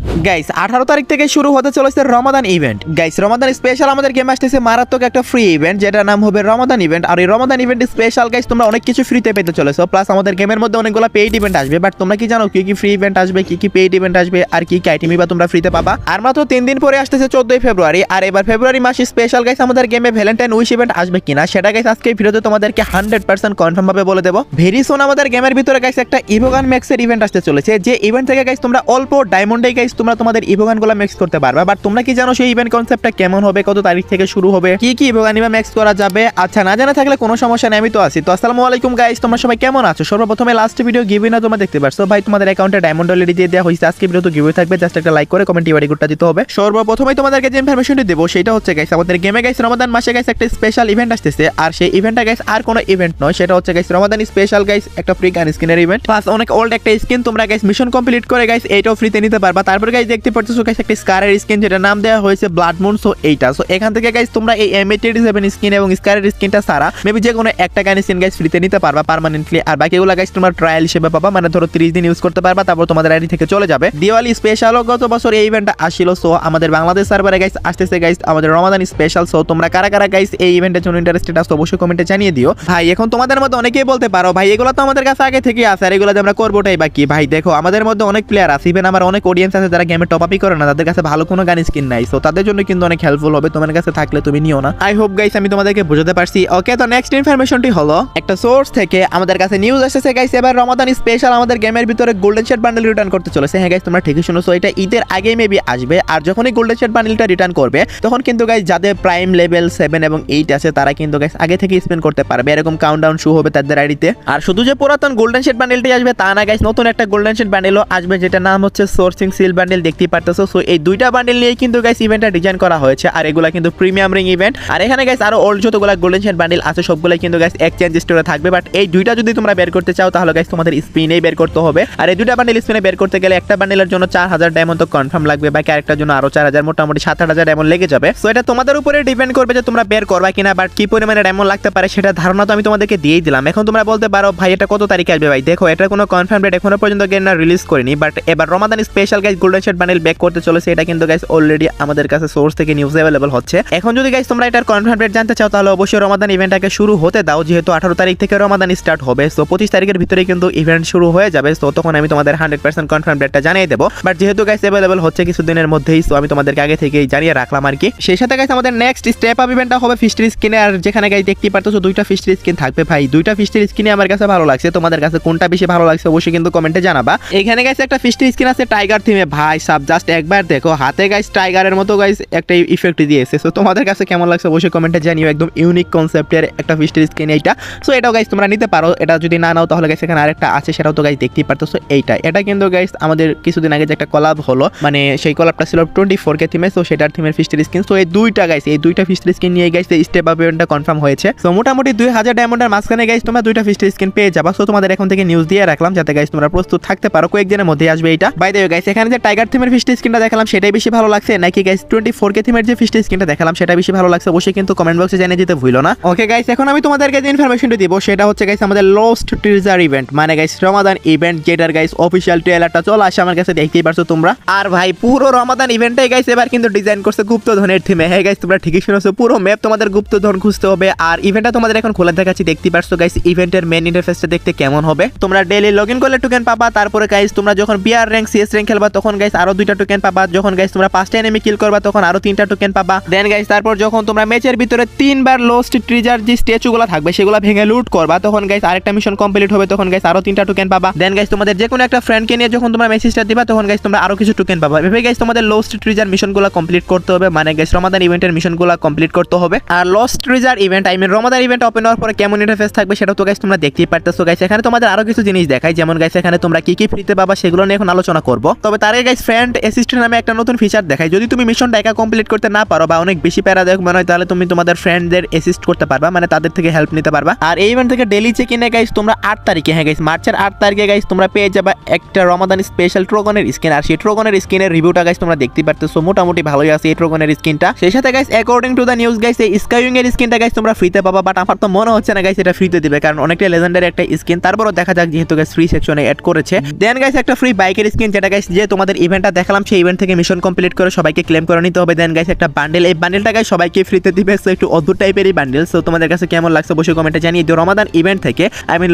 Guys 18 তারিখ থেকে শুরু হতে চলেছে রমাদান ইভেন্ট। গাইস রমাদান স্পেশাল আমাদের গেম আসতেছে মারাত্মক একটা ফ্রি ইভেন্ট, যেটার নাম হবে রমাদান ইভেন্ট। আর এই রমাদান ইভেন্ট স্পেশাল গাইস তোমরা অনেক কিছু ফ্রিতে পেতে চলেছো, প্লাস আমাদের গেমের মধ্যে অনেকগুলো পেইড ইভেন্ট আসবে। বাট তোমরা কি জানো কি কি ফ্রি ইভেন্ট আসবে, কি কি পেইড ইভেন্ট আসবে, আর কি কি আইটেমই বা তোমরা ফ্রিতে পাবা? আর মাত্র 3 দিন পরে আসতেছে 14 ফেব্রুয়ারি। আর এবার ফেব্রুয়ারি মাসে স্পেশাল গাইস আমাদের গেমে ভ্যালেন্টাইন উইশ ইভেন্ট আসবে কিনা সেটা গাইস আজকে এই ভিডিওতে তোমাদেরকে 100% কনফার্ম ভাবে বলে দেব। ভেরি সুন আমাদের গেমের ভিতরে গাইস একটা ইভোগান ম্যাক্সের ইভেন্ট আসতে চলেছে, যে ইভেন্ট থেকে গাইস তোমরা অল্প ডায়মন্ডে গাইস তোমরা তোমাদের ইভোগানগুলো ম্যাক্স করতে পারবা। বাট তোমরা কি জানো সেই ইভেন্ট কনসেপ্টটা কেমন হবে, কত তারিখ থেকে শুরু হবে, কি কি ইভোগানিবা ম্যাক্স করা যাবে? আচ্ছা, না জানা থাকলে কোনো সমস্যা নেই, আমি তো আছি। তো আসসালামু আলাইকুম গাইস, তোমরা সবাই কেমন আছো? সর্বপ্রথমে লাস্ট ভিডিও গিভওয়ে না তোমরা দেখতে পারছো ভাই, তোমাদের অ্যাকাউন্টে ডায়মন্ড অলরেডি দিয়ে দেওয়া হয়েছে। আজকে ভিডিও তো গিভওয়ে থাকবে, জাস্ট একটা লাইক করে কমেন্টে বাড়ি গুটটা দিতে হবে। সর্বপ্রথমে তোমাদেরকে যে ইনফরমেশনটি দেবো সেটা হচ্ছে গাইস আমাদের গেমে গাইস রমাদান মাসে গাইস একটা স্পেশাল ইভেন্ট আসতেছে। আর সেই ইভেন্টটা গাইস আর কোনো ইভেন্ট নয়, সেটা হচ্ছে গাইস রমাদান স্পেশাল গাইস একটা ফ্রি গান স্কিনের ইভেন্ট। প্লাস অনেক ওল্ড একটা স্কিন তোমরা গাইস মিশন কমপ্লিট করে গাইস এইটাও ফ্রিতে নিতে পারবা। তারপর গাইস দেখতে পাচ্ছো গাইস একটা স্কারের স্কিন, যেটা নাম দেওয়া হয়েছে ব্লাড মুন। সো এইটা সো এখান থেকে গাইস তোমরা এই M87 স্কিন এবং স্কারের স্কিনটা সারা মেবি যে কোনো একটা গান স্কিন গাইস ফ্রিতে নিতে পারবা পার্মানেন্টলি। আর বাকিগুলো গাইস তোমরা ট্রায়াল হিসেবে পাবা, মানে ধরো 30 দিন ইউজ করতে পারবা, তারপর তোমাদের আইডি থেকে চলে যাবে। দিওয়ালি স্পেশালও গত বছর এই ইভেন্টটা আসছিল। সো আমাদের বাংলাদেশ সার্ভারে গাইস আসতেছে গাইস আমাদের রমাদান স্পেশাল। সো তোমরা কারা কারা গাইস এই ইভেন্টের জন্য ইন্টারেস্টেড আছো অবশ্যই কমেন্টে জানিয়ে দিও। ভাই এখন তোমাদের মধ্যে অনেকেই বলতে পারো ভাই এগুলো তো আমাদের কাছে আগে থেকেই আছে, আর এগুলো যে আমরা করবোটাই বাকি। ভাই দেখো আমাদের মধ্যে অনেক প্লেয়ার আছে, ইভেন আমার অনেক অডিয়েন্স আছে যারা গেমে টপ আপই করে না, তাদের কাছে ভালো কোনো গান স্কিন নাই। সো তাদের জন্য কিন্তু অনেক হেল্পফুল হবে, তোমার কাছে থাকলে তুমি নিও না। আই হোপ গাইস আমি তোমাদেরকে বুঝাতে পারছি। ওকে, তো নেক্সট ইনফরমেশনটি হলো একটা সোর্স থেকে আমাদের কাছে নিউজ এসেছে গাইস, এবার রমাদান স্পেশাল আমাদের গেমের ভিতরে গোল্ডেন শেড বান্ডেল রিটার্ন করতে চলেছে। হ্যাঁ গাইস তোমরা ঠিকই শুনেছো, এটা ঈদের আগে মেবি আসবে। আর যখনই গোল্ডেন শেড বান্ডেলটা রিটার্ন করবে তখন কিন্তু গাইস যাদের প্রাইম লেভেল 7 এবং 8 আছে তারা কিন্তু গাইস আগে থেকে স্পেন্ড করতে পারবে, এরকম কাউন্টডাউন শো হবে তাদের আইডিতে। আর শুধু যে পুরাতন গোল্ডেন শেড বান্ডেলটি আসবে তা না গাইস, নতুন একটা গোল্ডেন শেড বান্ডেলও আসবে, যেটা নাম হচ্ছে সোর্সিং সিল বান্ডেল, দেখতেই পারতেছো। সো এই দুইটা বান্ডেল নিয়ে কিন্তু গাইস ইভেন্টটা ডিজাইন করা হয়েছে। আর এগুলা কিন্তু প্রিমিয়াম রিং ইভেন্ট। আর এখানে গাইস আরো ওল্ড যতগুলা গোল্ডেন শেড বান্ডেল আছে সবগুলো কিন্তু গাইস এক্সচেঞ্জ স্টোরে থাকবে। বাট এই দুইটা যদি তোমরা বের করতে চাও তাহলে গাইস তোমাদের স্পিনেই বের করতে হবে। আর এই দুইটা বান্ডেল স্পিনে বের করতে গেলে একটা বান্ডেলের জন্য 4000 ডায়মন্ড তো কনফার্ম লাগবে, বাকি আরেকটার জন্য আরো 4000, মোটামুটি 7-8000 ডায়মন্ড লেগে যাবে। সো এটা তোমাদের উপরে ডিপেন্ড করবে যে তোমরা বের করবা কিনা। বাট কি পরিমাণে ডায়মন্ড লাগতে পারে সেটা ধারণা তো আমি তোমাদেরকে দিয়েই দিলাম। এখন তোমরা বলতে পারো ভাই এটা কত তারিখে আসবে? ভাই দেখো এটা কোনো কনফার্ম ডেট এখনো পর্যন্ত গেম না রিলিজ করিনি। বাট এবার Ramadan special guys golden shade bundle back করতে চলেছে, এটা কিন্তু গাইস অলরেডি আমাদের কাছে সোর্স থেকে নিউজ অ্যাভেলেবল হচ্ছে। এখন যদি গাইস তোমরা এটার কনফার্ম ডেট জানতে চাও তাহলে অবশ্যই রমাদান ইভেন্টটাকে শুরু হতে দাও, যেহেতু 18 তারিখ থেকে রমাদান স্টার্ট হবে। সো 25 তারিখের ভিতরে কিন্তু ইভেন্ট শুরু হয়ে যাবে। সো তখন আমি তোমাদের 100% কনফার্ম ডেটটা জানিয়ে দেবো। বাট যেহেতু গাইস অ্যাভেলেবল হচ্ছে কিছুদিনের মধ্যেই, সো আমি তোমাদেরকে আগে থেকেই জানিয়ে রাখলাম আর কি। সেই সাথে গাইস আমাদের নেক্সট স্টেপ আপ ইভেন্টটা হবে ফিস্টের স্কিনে। আর যেখানে গাইস দেখতেই পারতেছো দুইটা ফিস্টের স্কিন থাকবে। ভাই দুইটা ফিস্টের স্কিনে আমার কাছে ভালো লাগছে, তোমাদের কাছে কোনটা বেশি ভালো লাগছে অবশ্যই কিন্তু কমেন্টে জানাবা। এখানে গাইস একটা ফিস্টের স্কিন আছে টাইগার থিমে, ভাই সাব জাস্ট একবার দেখো হাতে গাইস টাইগারের মতো গাইস একটা ইফেক্ট দিয়েছে। সো তোমাদের কাছে কেমন লাগছে অবশ্যই কমেন্টে জানিও, একদম ইউনিক কনসেপ্টের একটা ফিস্টের স্কিন এইটা। সো এটাও গাইস তোমরা নিতে পারো, এটা যদি না নাও তাহলে গাইস এখানে আরেকটা আছে সেটাও তো গাইস দেখতেই পারতেছো এইটা। এটা কিন্তু গাইস আমাদের কিছুদিন আগে যে একটা কলাব হলো, মানে সেই কলাবটা ছিল 24K থিমে, সো সেটার থিমের ফিস্টের স্কিন। সো এই দুইটা গাইস এই দুইটা ফিস্টের স্কিন নিয়ে গাইস এই স্টেপ আপ ইভেন্টটা কনফার্ম হয়েছে। সো মোটামুটি 2000 ডায়মন্ডের মাঝখানে গাইস তোমরা দুইটা ফিস্টের স্কিন পেয়ে যাবা। সো তোমাদের এখন থেকে নিউজ দিয়ে রাখলাম যাতে গাইস তোমরা প্রস্তুত থাকতে পারো, কয়েকদিনের মধ্যে আসবে এটা। বাই দ্য ওয়ে গাইস এখানে যে টাইগার থিমের ফিস্টের স্কিনটা দেখালাম সেটাই বেশি ভালো লাগছে নাকি গাইস 24K থিমের যে ফিস্টের স্কিনটা দেখালাম সেটা বেশি ভালো লাগছে অবশ্যই কিন্তু কমেন্ট বক্সে জানিয়ে দিতে ভুলো না। ওকে গাইস এখন আমি তোমাদেরকে যে ইনফরমেশনটা দিব সেটা হচ্ছে গাইস আমাদের লস্ট ট্রিজার ইভেন্ট, মানে গাইস রমাদান ইভেন্ট, যেটার গাইস অফিশিয়াল ট্রেলারটা চলে আসে আমার কাছে, দেখতেই পারছো তোমরা। আর ভাই পুরো রমাদান ইভেন্টটাই গাইস এবার কিন্তু ডিজাইন করছে গুপ্তধনের থিমে। হ্যাঁ গাইস তোমরা ঠিকই শুনেছো, পুরো ম্যাপ তোমাদের গুপ্তধন খুঁজতে হবে। আর ইভেন্টটা তোমাদের এখন খোলা দেখাচ্ছি, দেখতেই পারছো গাইস ইভেন্টের মেইন ইন্টারফেসটা দেখতে কেমন হবে। তোমরা ডেইলি লগইন করলে টোকেন পাবা, তারপরে গাইস তোমরা যখন বিআর র্যাঙ্ক সিএস র্যাঙ্ক খেলবা তখন গাইস আরো 2টা টোকেন পাবা, যখন গাইস তোমরা 5টা এনিমি কিল করবা তখন আরো 3টা টোকেন পাবা। দেন গাইস তারপর যখন তোমরা ম্যাচের ভিতরে 3 বার লোস্ট ট্রিজার যে স্ট্যাচুগুলো থাকবে সেগুলো ভেঙে লুট করবা তখন গাইস আরেকটা মিশন কমপ্লিট হবে, তখন গাইস আরো 3টা টোকেন পাবা। দেন গাইস তোমাদের যে কোনো একটা ফ্রেন্ডকে নিয়ে যখন তোমরা মেসেজটা দিবা তখন গাইস তোমরা আরো কিছু টোকেন পাবা। এভাবে গাইস তোমাদের লোস্ট ট্রিজার মিশনগুলো কমপ্লিট করতে হবে, মানে গাইস রমাদান ইভেন্টের মিশনগুলো কমপ্লিট করতে হবে। আর lost treasure event I mean Ramadan event open হওয়ার পরে কেমন ইন্টারফেস থাকবে সেটা তো গাইস তোমরা দেখতেই পারতেছো। গাইস এখানে তোমাদের আরো কিছু জিনিস দেখাই, যেমন গাইস এখানে তোমরা কি কি ফ্রিতে পাবা সেগুলো নিয়ে এখন আলোচনা করব। তবে তার আগে গাইস ফ্রেন্ড অ্যাসিস্ট্যান্ট নামে একটা নতুন ফিচার দেখাই, যদি তুমি মিশনটা একা কমপ্লিট করতে না পারো বা অনেক বেশি প্যারা দেখ মনে হয় তাহলে তুমি তোমাদের ফ্রেন্ডদের অ্যাসিস্ট করতে পারবা, মানে তাদের থেকে হেল্প নিতে পারবা। আর এই ইভেন্ট থেকে ডেইলি চেক ইনে গাইস তোমরা 8 তারিখে, হ্যাঁ গাইস মার্চের 8 তারিখে গাইস তোমরা পেয়ে যাবা একটা রমাদান স্পেশাল ট্রোগনের স্কিন। আর সেই ট্রোগনের স্কিনের রিভিউটা গাইস তোমরা দেখতে পারতেছো, মোটামুটি ভালোই আছে এই ট্রোগনের স্কিনটা। সেই সাথে guys according to the news guys এই স্কাইউইং এর স্কিনটা গাইস তোমরা ফ্রিতে পাবা, বাট আমার তো মনে হচ্ছে না গাইস এটা ফ্রিতে দিবে, কারণ অনেকটা লেজেন্ডারি একটা স্কিন। তারপরও দেখা যাক যেহেতু গাইস ফ্রি সেকশনে অ্যাড করেছে। দেন গাইস একটা ফ্রি বাইকের স্কিন, যেটা গাইস যে তোমাদের ইভেন্টটা দেখালাম সেই ইভেন্ট থেকে মিশন কমপ্লিট করে সবাইকে ক্লেম করে নিতে হবে। দেন গাইস একটা বান্ডেল, এই বান্ডেলটা গাইস সবাইকে ফ্রিতে দিবে। সো একটু অদ্ভুত টাইপেরই বান্ডেল। সো তোমাদের কাছে কেমন লাগছে অবশ্যই কমেন্টে জানিয়ে দিও। রমাদান ইভেন্ট থেকে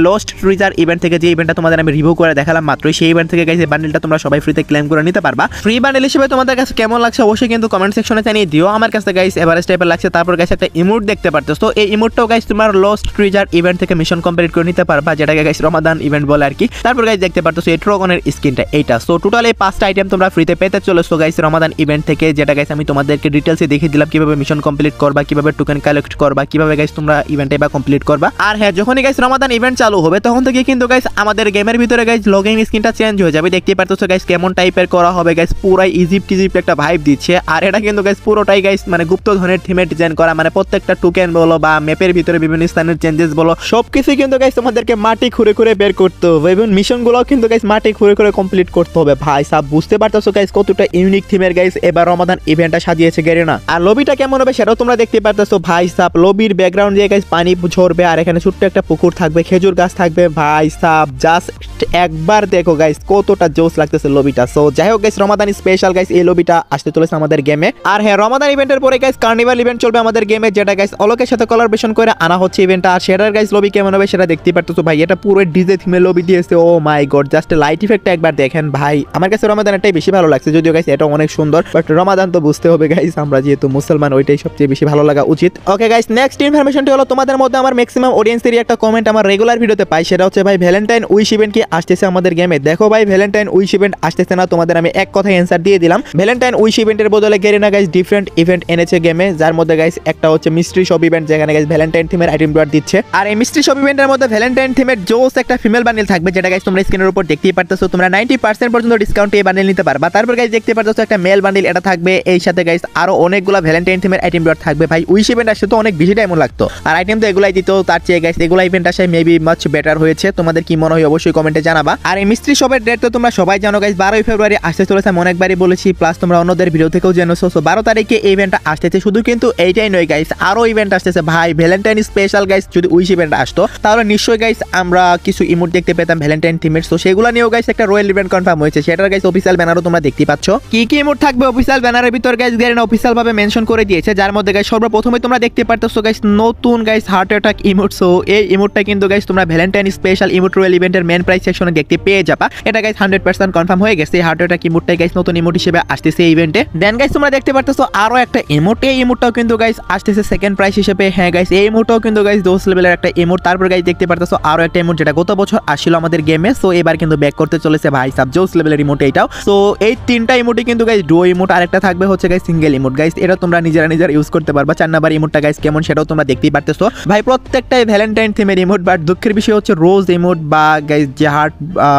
লস্ট ট্রিজার ইভেন্ট থেকে যে ইভেন্টটা তোমাদের আমি রিভিউ করে দেখালাম মাত্র, সেই ইভেন্ট থেকে গাইস এই বান্ডেলটা তোমরা সবাই ফ্রিতে ক্লেম করে নিতে পারবা। ফ্রি বান্ডেল হিসেবে তোমাদের কাছে কেমন লাগছে অবশ্যই কিন্তু কমেন্ট সেকশনে জানিয়ে দিও। আমার কাছে গাইস এভারেজ টাইপের লাগছে। তারপর গাইস একটা ইমোট দেখতে পারতেছো, তো এই ইমোটটাও গাইস তোমার লস্ট ট্রিজার ইভেন্ট থেকে মিশন কমপ্লিট করে নিতে পারবা, যেটাকে গাইস রমাদান ইভেন্ট বলে আর কি। তারপর গাইস দেখতে পারতেছো এই ট্রগনের স্কিনটা এইটা। সো টোটাল এই 5টা আইটেম তোমরা ফ্রিতে পেতে চলেছো গাইস রমাদান ইভেন্ট থেকে, যেটা গাইস আমি তোমাদেরকে ডিটেইলসে দেখিয়ে দিলাম কিভাবে মিশন কমপ্লিট করবা, কিভাবে টোকেন কালেক্ট করবা, কিভাবে গাইস তোমরা ইভেন্টে বা কমপ্লিট করবা। আর হ্যাঁ, যখনই গাইস রমাদান ইভেন্ট চালু হবে তখন থেকে কিন্তু গাইস আমাদের গেমের ভিতরে গাইস লগইন স্ক্রিনটা চেঞ্জ হয়ে যাবে। দেখতে পারতেছো গাইস কেমন টাইপের করা হবে গাইস, পুরাই ইজিপ্ট একটা ভাইব দিচ্ছে। আর এটা কিন্তু গাইস পুরোটাই গাইস মানে গুপ্তধনের থিমে ডিজাইন করা, মানে প্রত্যেকটা টোকেন বলো বা ম্যাপের ভিতরে বিভিন্ন স্থানের চেঞ্জেস বলো সবকিছু কিন্তু গাইস তোমাদেরকে মাটি খুঁড়ে খুঁড়ে বের করতে হবে, এবং মিশনগুলো কিন্তু গাইস মাটি খুঁড়ে খুঁড়ে কমপ্লিট করতে হবে। ভাই সাব বুঝতে পারতেছো গাইস কতটা ইউনিক থিমের গাইস এবার রমাদান ইভেন্টটা সাজিয়েছে গেরিনা। আর লবিটা কেমন হবে সেটাও তোমরা দেখতে পারতেছো। ভাই সাব লবির ব্যাকগ্রাউন্ড দিয়ে গাইস পানি ঝরবে, আর এখানে ছোট্ট একটা পুকুর থাকবে, খেজুর গাছ থাকবে। ভাই সাব জাস্ট একবার দেখো গাইস কতটা জোস লাগতেছে লবিটা। সো যাই হোক গাইস রমাদান স্পেশাল গাইস এই লবিটা আসতে চলেছে আমাদের গেমে। আর হ্যাঁ, রমাদান ইভেন্টের পরে গাইস কার্নিভাল ইভেন্ট চলবে আমাদের গেমে, যেটা গাইস অলোকের সাথে কোলাবোরেশন করে আনা হচ্ছে ইভেন্টটা। আর সেটার গাইস লবি কেমন হবে সেটা দেখতে পারতেছো। ভাই এটা পুরো ডিজে থিমে লবি দিয়েছে। ও মাই গড, জাস্ট লাইট ইফেক্টটা একবার দেখেন ভাই। আমার কাছে রমাদানটাই বেশি ভালো লাগছে, যদিও গাইস এটা অনেক সুন্দর, বাট রমাদান তো বুঝতে হবে গাইস, আমরা যেহেতু মুসলমান ওইটাই সবচেয়ে বেশি ভালো লাগা উচিত। ওকে গাইস, নেক্সট ইনফরমেশনটি হলো তোমাদের মধ্যে আমার ম্যাক্সিমাম অডিয়েন্সেরই একটা কমেন্ট আমার রেগুলার ভিডিওতে পাই, সেটা হচ্ছে ভাই ভ্যালেন্টাইন উইশ ইভেন্ট কি আসতেছে আমাদের গেমে। দেখো ভাই, ভ্যালেন্টাইন উইশ ইভেন্ট আসতেছে না, তোমাদের আমি এক কথায় অ্যান্সার দিয়ে দিলাম। ভ্যালেন্টাইন উইশ ইভেন্টের বদলে গেরিনা গাইস ডিফারেন্ট ইভেন্ট এনেছে গেমে, যার মধ্যে গাইস একটা হচ্ছে মিস্ট্রি শপ ইভেন্ট, যেখানে গাইস ভ্যালেন্টাইন থিমের আইটেম ড্রপ দিচ্ছে। আর এই মিস্ট্রি শপ ইভেন্টের মধ্যে ভ্যালেন্টাইন থিমের জোস একটা ফিমেল বান্ডেল থাকবে, যেটা গাইস তোমরা স্ক্রিনের উপর দেখতেই পারতেছো। তোমরা 90% পর্যন্ত ডিসকাউন্টে এই বান্ডেল নিতে পারবা। তারপর গাইস দেখতে পারতেছো একটা মেল বান্ডেল, এটা থাকবে। এই সাথে গাইস আরো অনেকগুলো ভ্যালেন্টাইন থিমের আইটেম ড্রপ থাকবে। ভাই উইশ ইভেন্ট আসতে তো অনেক বেশি টাইম লাগতো, আর আইটেম তো এগুলাই দিত, তার চেয়ে গাইস এগুলা ইভেন্ট আসে মেবি মাচ বেটার হয়েছে। তোমাদের কি মনে হয় অবশ্যই কমেন্টে জানাবা। আর এই মিস্ট্রি শপের ডেট তো তোমরা সবাই জানো গাইস, 12 ফেব্রুয়ারি আসতে চলেছে, আমি অনেকবারই বলেছি, প্লাস তোমরা অন্যদের ভিডিও থেকেও জেনেছো। সো 12 তারিখে এই ইভেন্টটা আসতেছে। শুধু কিন্তু এইটাই নয় গাইস, আরো ইভেন্ট আসতেছে ভাই ভ্যালেন্টাইন স্পেশাল গাইস। যদি উইশ ইভেন্ট আসতো তাহলে নিশ্চয়ই গাইস আমরা কিছু ইমোট দেখতে পেতাম ভ্যালেন্টাইন থিমের। সো সেগুলো নিয়েও গাইস একটা রয়্যাল ইভেন্ট কনফার্ম হয়েছে, সেটার গাইস অফিসিয়াল ব্যানারও তোমরা দেখতেই পাচ্ছ। কি কি ইমোট থাকবে অফিসিয়াল ব্যানারের ভিতর গাইস গেরিনা অফিসিয়াল ভাবে মেনশন করে দিয়েছে, যার মধ্যে গাইস সর্বপ্রথমে তোমরা দেখতে পারতেছো গাইস নতুন guys heart attack emote. So এই ইমোটটা কিন্তু গাইস তোমরা ভ্যালেন্টাইন স্পেশাল ইমোট রয়্যাল ইভেন্টের মেন প্রাইস সেকশনে দেখতে পেয়ে যাবা। এটা গাইস 100% কনফার্ম হয়ে গেছে। হার্ট অ্যাটাক ইমোটটাই গাইস নতুন ইমোট হিসেবে আসতেছে এই ইভেন্টে। দেন গাইস তোমরা দেখতে পারতেছো আরো একটা ইমোট, এই ইমোটটাও কিন্তু গাইস আসতেছে সেকেন্ড প্রাইস হিসেবে। হ্যাঁ গাইস, এই ইমোটটাও কিন্তু গাইস দোস লেভেলের একটা ইমোট। তারপর গাইস দেখতে পারতেছো আরো একটা ইমোট, যেটা গত বছর আসছিল আমাদের গেমে। সো এবার কিন্তু ব্যাক করতে চলেছে ভাই সাব জোস লেভেলের ইমোট এইটাও। সো এই তিনটা ইমোটই কিন্তু গাইস ডুও ইমোট, আরেকটা থাকবে হচ্ছে গাইস সিঙ্গেল ইমোট। গাইস এটা তোমরা নিজেরা ইউজ করতে পারবা। 4 নাম্বার ইমোটটা গাইস কেমন সেটাও তোমরা দেখতেই পারতেছো। ভাই প্রত্যেকটাই ভ্যালেন্টাইন থিমের ইমোট, বাট দুঃখের বিষয় হচ্ছে রোজ ইমোট বা গাইস যে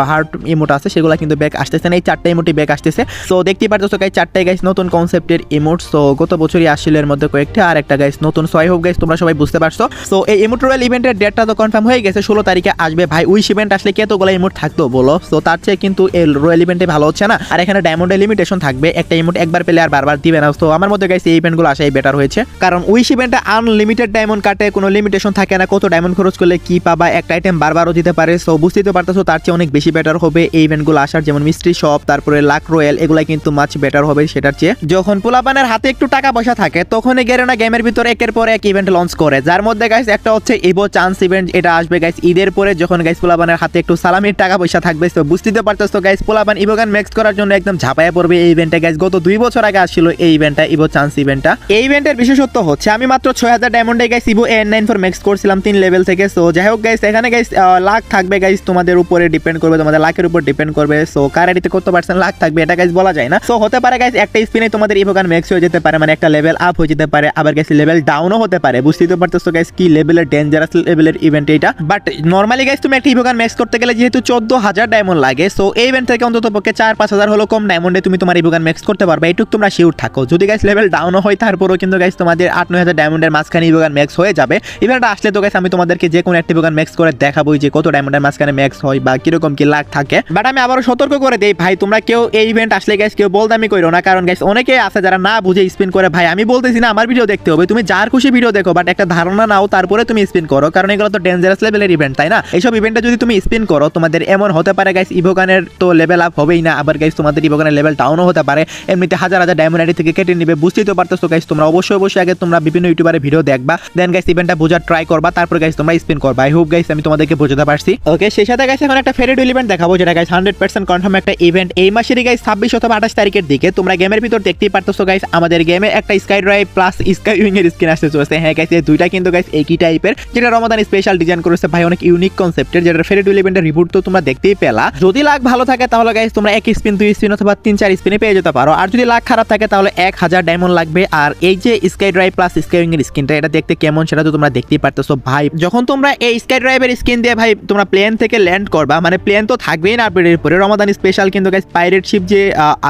হার্ট ইমোট আছে সেগুলো কিন্তু ব্যাক আসতেছে না। এই 4টা ইমোটই ব্যাক আসতেছে। সো দেখতেই পারতেছো গাইস 4টাই গাইস নতুন কনসেপ্টের ইমোট। সো গত বছরই আসছিল এর মধ্যে কয়েকটা, আর একটা গাইস নতুন। সবাই হোক গাইস তোমরা সবাই বুঝতে পারছো। সো এই ইমোট রয়্যাল ইভেন্টের ডেটটা তো কনফার্ম হয়ে গেছে, 16 তারিখে আসবে। ভাই উইশ ইভেন্ট আসলে কতগুলো ইমোট থাকতো বলো? সো তার চেয়ে কিন্তু এই রয়্যাল ইভেন্টে ভালো হচ্ছে না। আর এখানে ডায়মন্ডের লিমিটেশন থাকবে, একটা ইমোট একবার পেলে আর বারবার দিবে না। তো আমার মধ্যে গাইস এই ইভেন্টগুলো আসাই বেটার হয়েছে, কারণ উইশ ইভেন্টে আনলিমিটেড ডায়মন্ড কাটে, কোনো লিমিটেশন থাকে না, কত ডায়মন্ড খরচ করলে কি পাবা, একটা আইটেম বারবারও দিতে পারে। সো বুঝতেই তো পারতেছো তার চেয়ে অনেক বেশি বেটার হবে এই ইভেন্টগুলো আসার, যেমন মিস্ট্রি শপ, তারপরে লাক রয়্যাল, এগুলা কিন্তু মাছ বেটার হবে সেটার চেয়ে। যখন পোলাপানের হাতে একটু টাকা পয়সা থাকে তখনই গেরিনা গেমের ভিতরে একের পর এক ইভেন্ট লঞ্চ করে, যার মধ্যে গাইস একটা হচ্ছে ইভো চান্স ইভেন্ট। এটা আসবে গাইস ঈদের পরে, যখন গাইস পোলাপানের হাতে একটু সালামির টাকা পয়সা থাকবে। তো বুঝতেই তো পারতেছো গাইস পোলাপান ইভোগান ম্যাক্স করার জন্য একদম ঝাঁপায়া পড়বে এই ইভেন্টে। গাইস গত 2 বছর আগে আসছিল এই ইভেন্টটা, ইভো চান্স ইভেন্টটা। এই ইভেন্টের বিশেষত্ব হচ্ছে আমি মাত্র 6000 ডায়মন্ডে গাইস ইভো AN94 ম্যাক্স করছিলাম 3 লেভেল থেকে। সো যাই হোক গাইস, এখানে গাইস লাক থাকবে গাইস, তোমাদের উপরে ডিপেন্ড করবে, তোমাদের লাকের উপর ডিপেন্ড করবে। সো কার আইডিতে কত পার্সেন্ট লাক থাকবে এটা গাইস বলা যায় না। সো হতে পারে গাইস একটা স্পিনে তোমাদের ইভোগান ম্যাক্স হয়ে যেতে পারে, মানে একটা লেভেল আপ হয়ে যেতে পারে, আবার গাইস লেভেল ডাউনও হতে পারে। বুঝতেই তো পারতেছো গাইস কি লেভেলের ডেঞ্জারাস লেভেলের ইভেন্ট এটা। বাট নরমালি গাইস তুমি একটা ইভোগান ম্যাক্স করতে গেলে যেহেতু 14000 ডায়মন্ড লাগে, সো এই ইভেন্ট থেকে অন্তত পক্ষে 4-5000 হলো কম ডায়মন্ডে তুমি তোমার ইভোগান ম্যাক্স করতে পারবে, এইটুক তোমরা শিওর থাকো। যদি গাইস লেভেল ডাউনও হয় তারপরও কিন্তু গাইস তোমাদের 8-9000 ডায়মন্ডের মাঝখানে ইভোগান ম্যাক্স হয়ে যাবে। ইভেন্টটা আসলে তো গাইস আমি তোমাদেরকে যে কোনো একটা ইভোগান ম্যাক্স করে দেখাবোই যে কত ডায়মন্ডের মাঝখানে ম্যাক্স হয় বা কিরকম কি লাক থাকে। বাট আমি আবারও সতর্ক করে দেই ভাই, তোমরা কেউ এই ইভেন্ট আসলে গাইস কেউ বলদামি কইরো না, কারণ গাইস অনেকে আছে যারা না বুঝে স্পিন করে। ভাই আমি বলতেছি না আমার ভিডিও দেখতে হবে, তুমি যার খুশি ভিডিও দেখো, বাট একটা ধারণা নাও তারপরে তুমি স্পিন করো, কারণ এগুলো তো ডেঞ্জারাস লেভেলের ইভেন্ট, তাই না? এইসব ইভেন্টে যদি তুমি স্পিন করো তোমাদের এমন হতে পারে গাইস ইভোগানের তো লেভেল আপ হবেই না, আবার আবার গাইস তোমাদের ইভোগানের লেভেল ডাউনও হতে পারে, এমনিতে হাজার হাজার ডায়মন্ড আইডি থেকে কেটে নিবে, বুঝতেই তো পারতেছো গাইস। তোমরা অবশ্যই আগে তোমরা বিভিন্ন ইউটিউবারের ভিডিও দেখবা, দেন গাইস ইভেন্টটা বোঝার ট্রাই করবা, তারপর গাইস তোমরা স্পিন করবা। আই হোপ গাইস আমি তোমাদেরকে বোঝাতে পারছি। ওকে, সেই সাথে গাইস এখন একটা ফেরি ডুয়েল ইভেন্ট দেখাবো, যেটা গাইস 100% কনফার্ম একটা ইভেন্ট। এই মাসেরই গাইস 26 অথবা 28 তারিখের দিকে তোমরা গেমের ভিতর দেখতেই পারতেছো গাইস, আমাদের গেমে একটা sky drive plus sky wing এর স্কিন আসতে চলেছে। হ্যাঁ গাইস, এই দুইটা কিন্তু গাইস একই টাইপের, যেটা রমাদান স্পেশাল ডিজাইন করেছে ভাই, অনেক ইউনিক কনসেপ্টের, যেটা ফেরি ডুয়েল ইভেন্টের রিপোর্ট তো তোমরা দেখতেই পেলা। যদি লাক ভালো থাকে তাহলে গাইস তোমরা এক স্পিন, 2 স্পিন অথবা 3-4 স্পিনে পেয়ে যেতে পারো, আর যদি লাক খারাপ থাকে তাহলে 1000 ডায়মন্ড লাগবে। আর এই যে sky drive plus sky wing এর স্কিনটা, এটা দেখতে কেমন সেটা তো তোমরা দেখতেই পারতেছো ভাই। যখন তোমরা এই স্কাই ড্রাইভের স্কিন দিয়ে ভাই তোমরা প্লেন থেকে ল্যান্ড করবা, মানে প্লেন তো থাকবেই না আপডেটের পরে, রমাদান স্পেশাল কিন্তু গাইস পাইরেট শিপ যে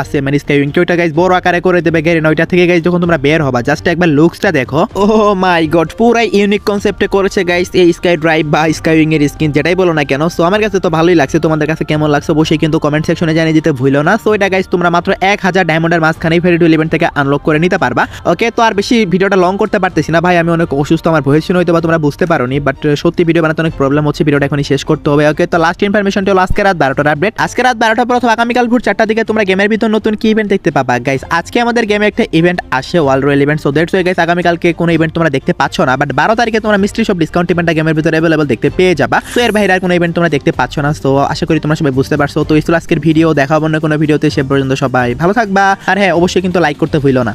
আছে মানে স্কাই উইং, ওইটা গাইস বড় আকারে করে দেবে গেরে, ওইটা থেকে গাইস যখন তোমরা বের হবা জাস্ট একবার লুকসটা দেখো, ও মাই গড, পুরাই ইউনিক কনসেপ্টে করেছে গাইস এই স্কাই ড্রাইভ বা স্কাই উইং এর স্কিন, যেটাই বলো না কেন। সো আমার কাছে তো ভালোই লাগছে, তোমাদের কাছে কেমন লাগছে অবশ্যই কিন্তু কমেন্ট সেকশনে জানিয়ে দিতে ভুলো না। সো এটা গাইস তোমরা মাত্র 1000 ডায়মন্ডের মাঝখানেই ফেরি ডুয়েল ইভেন্ট থেকে আনলক করে নিতে পারবা। ওকে, তো আর বেশি ভিডিওটা লং করতে পারতেছি না ভাই, আমি অনেক অসুস্থ, আমার ভয়েস শুনে হয়তো বা তোমরা বুঝতে পারোনি, বাট সত্যি ভিডিও বানাতে অনেক প্রবলেম হচ্ছে, ভিডিওটা এখনই শেষ করতে হবে। ওকে, তো লাস্ট ইনফরমেশনটা হলো আজকে রাত 12টার আপডেট। আজকে রাত 12টার পর অথবা আগামীকাল ভোর 4টার দিকে তোমরা গেমের ভিতর নতুন কি ইভেন্ট দেখতে পাবা গাইস। আজকে আমাদের গেমে একটা ইভেন্ট আসে, world royal event. So that's why guys আগামীকালকে কোনো ইভেন্ট তোমরা দেখতে পাচ্ছ না, বাট 12 তারিখে তোমরা মিস্ট্রি শপ ডিসকাউন্ট ইভেন্টটা গেমের ভিতরে অ্যাভেলেবল দেখতে পেয়ে যাবা। সো এর বাইরে আর কোনো ইভেন্ট তোমরা দেখতে পাচ্ছ না। সো আশা করি তোমরা সবাই বুঝতে পারছো। তো এই ছিল আজকের ভিডিও, দেখা হবে অন্য কোনো ভিডিওতে, সে পর্যন্ত সবাই ভালো থাকবা, আর হ্যাঁ অবশ্যই কিন্তু লাইক করতে ভুলো না।